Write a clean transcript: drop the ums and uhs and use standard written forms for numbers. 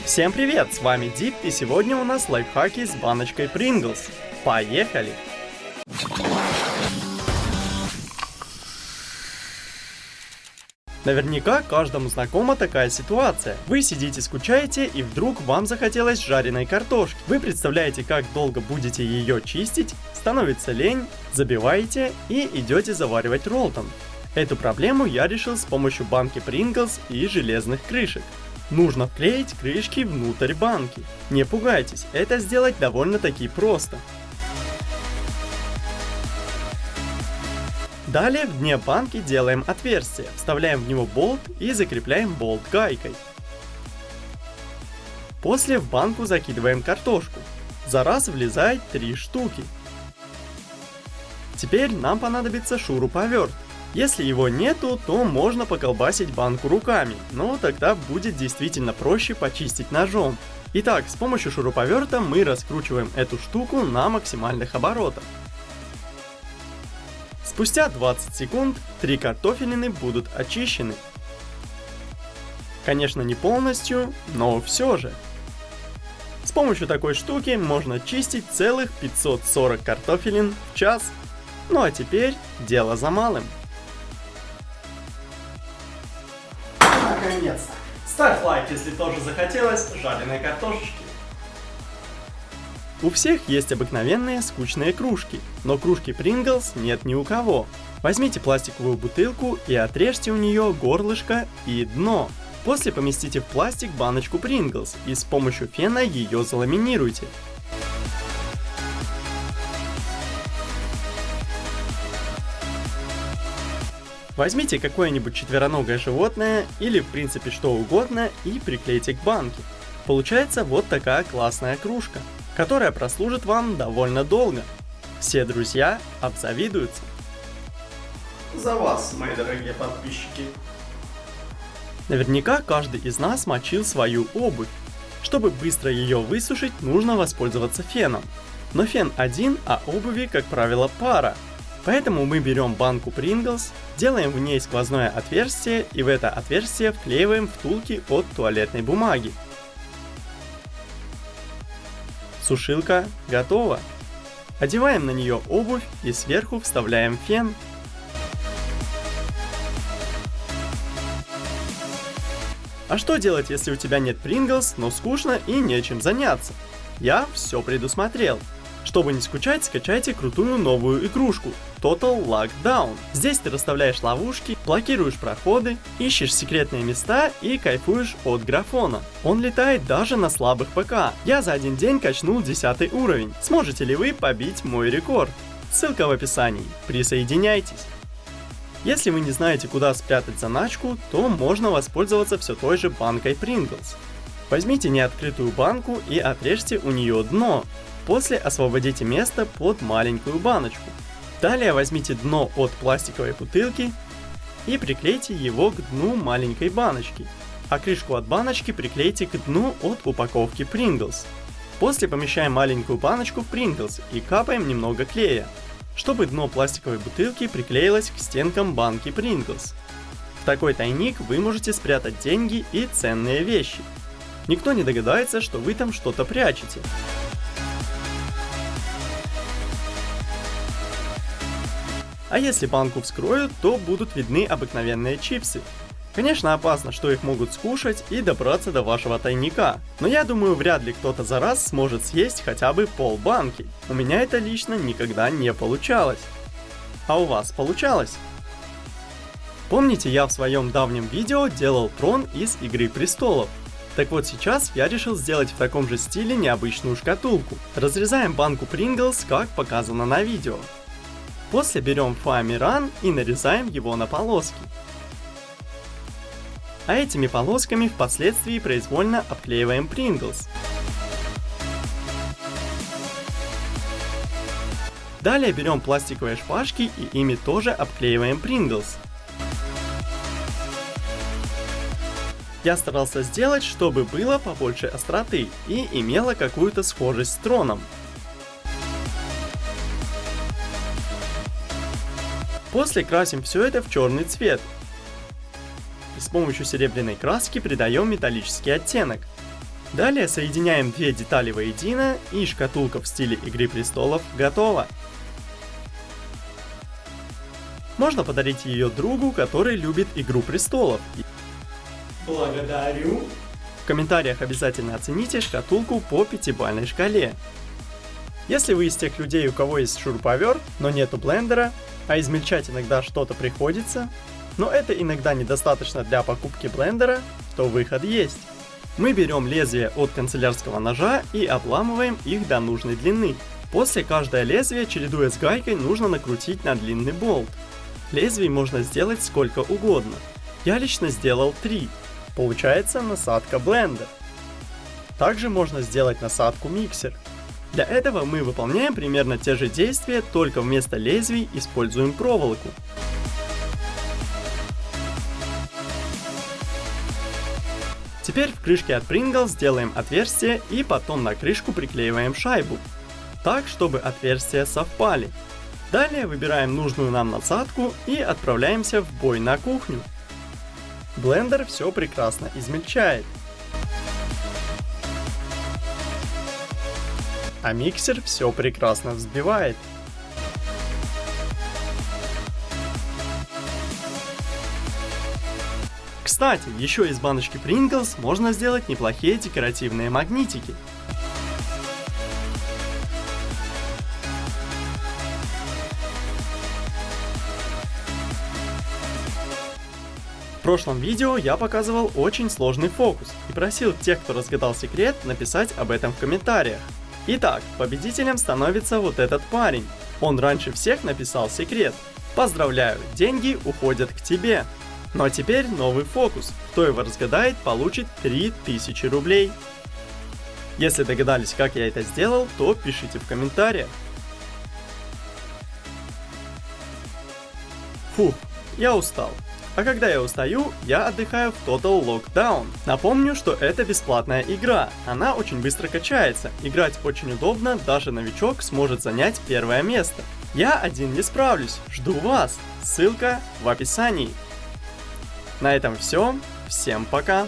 Всем привет, с вами Дип, и сегодня у нас лайфхаки с баночкой Pringles. Поехали! Наверняка каждому знакома такая ситуация. Вы сидите, скучаете, и вдруг вам захотелось жареной картошки. Вы представляете, как долго будете ее чистить, становится лень, забиваете и идете заваривать ролтон. Эту проблему я решил с помощью банки Pringles и железных крышек. Нужно вклеить крышки внутрь банки. Не пугайтесь, это сделать довольно-таки просто. Далее в дне банки делаем отверстие, вставляем в него болт и закрепляем болт гайкой. После в банку закидываем картошку. За раз влезает 3 штуки. Теперь нам понадобится шуруповерт. Если его нету, то можно поколбасить банку руками, но тогда будет действительно проще почистить ножом. Итак, с помощью шуруповерта мы раскручиваем эту штуку на максимальных оборотах. Спустя 20 секунд 3 картофелины будут очищены. Конечно, не полностью, но все же. С помощью такой штуки можно чистить целых 540 картофелин в час. Ну а теперь дело за малым. Наконец-то! Ставь лайк, если тоже захотелось жареной картошечки. У всех есть обыкновенные скучные кружки, но кружки Pringles нет ни у кого. Возьмите пластиковую бутылку и отрежьте у нее горлышко и дно. После поместите в пластик баночку Pringles и с помощью фена ее заламинируйте. Возьмите какое-нибудь четвероногое животное или в принципе что угодно и приклейте к банке. Получается вот такая классная кружка, которая прослужит вам довольно долго. Все друзья обзавидуются. За вас, мои дорогие подписчики. Наверняка каждый из нас мочил свою обувь. Чтобы быстро ее высушить, нужно воспользоваться феном. Но фен один, а обуви, как правило, пара. Поэтому мы берем банку Pringles, делаем в ней сквозное отверстие и в это отверстие вклеиваем втулки от туалетной бумаги. Сушилка готова. Одеваем на нее обувь и сверху вставляем фен. А что делать, если у тебя нет Pringles, но скучно и нечем заняться? Я все предусмотрел. Чтобы не скучать, скачайте крутую новую игрушку Total Lockdown. Здесь ты расставляешь ловушки, блокируешь проходы, ищешь секретные места и кайфуешь от графона. Он летает даже на слабых ПК. Я за один день качнул 10 уровень. Сможете ли вы побить мой рекорд? Ссылка в описании. Присоединяйтесь. Если вы не знаете, куда спрятать заначку, то можно воспользоваться все той же банкой Pringles. Возьмите неоткрытую банку и отрежьте у нее дно. После освободите место под маленькую баночку. Далее возьмите дно от пластиковой бутылки и приклейте его к дну маленькой баночки, а крышку от баночки приклейте к дну от упаковки Pringles. После помещаем маленькую баночку в Pringles и капаем немного клея, чтобы дно пластиковой бутылки приклеилось к стенкам банки Pringles. В такой тайник вы можете спрятать деньги и ценные вещи. Никто не догадается, что вы там что-то прячете. А если банку вскроют, то будут видны обыкновенные чипсы. Конечно, опасно, что их могут скушать и добраться до вашего тайника, но я думаю, вряд ли кто-то за раз сможет съесть хотя бы полбанки. У меня это лично никогда не получалось. А у вас получалось? Помните, я в своем давнем видео делал трон из Игры Престолов? Так вот сейчас я решил сделать в таком же стиле необычную шкатулку. Разрезаем банку Pringles, как показано на видео. После берем фоамиран и нарезаем его на полоски. А этими полосками впоследствии произвольно обклеиваем Pringles. Далее берем пластиковые шпажки и ими тоже обклеиваем Pringles. Я старался сделать, чтобы было побольше остроты и имело какую-то схожесть с троном. После красим все это в черный цвет. И с помощью серебряной краски придаем металлический оттенок. Далее соединяем две детали воедино, и шкатулка в стиле Игры престолов готова. Можно подарить ее другу, который любит Игру престолов. Благодарю! В комментариях обязательно оцените шкатулку по 5-бальной шкале. Если вы из тех людей, у кого есть шуруповерт, но нету блендера, а измельчать иногда что-то приходится, но это иногда недостаточно для покупки блендера, то выход есть. Мы берем лезвие от канцелярского ножа и обламываем их до нужной длины. После каждое лезвие, чередуя с гайкой, нужно накрутить на длинный болт. Лезвий можно сделать сколько угодно. Я лично сделал 3. Получается насадка блендер. Также можно сделать насадку миксер. Для этого мы выполняем примерно те же действия, только вместо лезвий используем проволоку. Теперь в крышке от Pringles делаем отверстие и потом на крышку приклеиваем шайбу, так чтобы отверстия совпали. Далее выбираем нужную нам насадку и отправляемся в бой на кухню. Блендер все прекрасно измельчает, а миксер все прекрасно взбивает. Кстати, еще из баночки Pringles можно сделать неплохие декоративные магнитики. В прошлом видео я показывал очень сложный фокус и просил тех, кто разгадал секрет, написать об этом в комментариях. Итак, победителем становится вот этот парень. Он раньше всех написал секрет. Поздравляю, деньги уходят к тебе. Ну а теперь новый фокус. Кто его разгадает, получит 3000 рублей. Если догадались, как я это сделал, то пишите в комментариях. Фух, я устал. А когда я устаю, я отдыхаю в Total Lockdown. Напомню, что это бесплатная игра. Она очень быстро качается. Играть очень удобно, даже новичок сможет занять первое место. Я один не справлюсь, жду вас. Ссылка в описании. На этом все. Всем пока.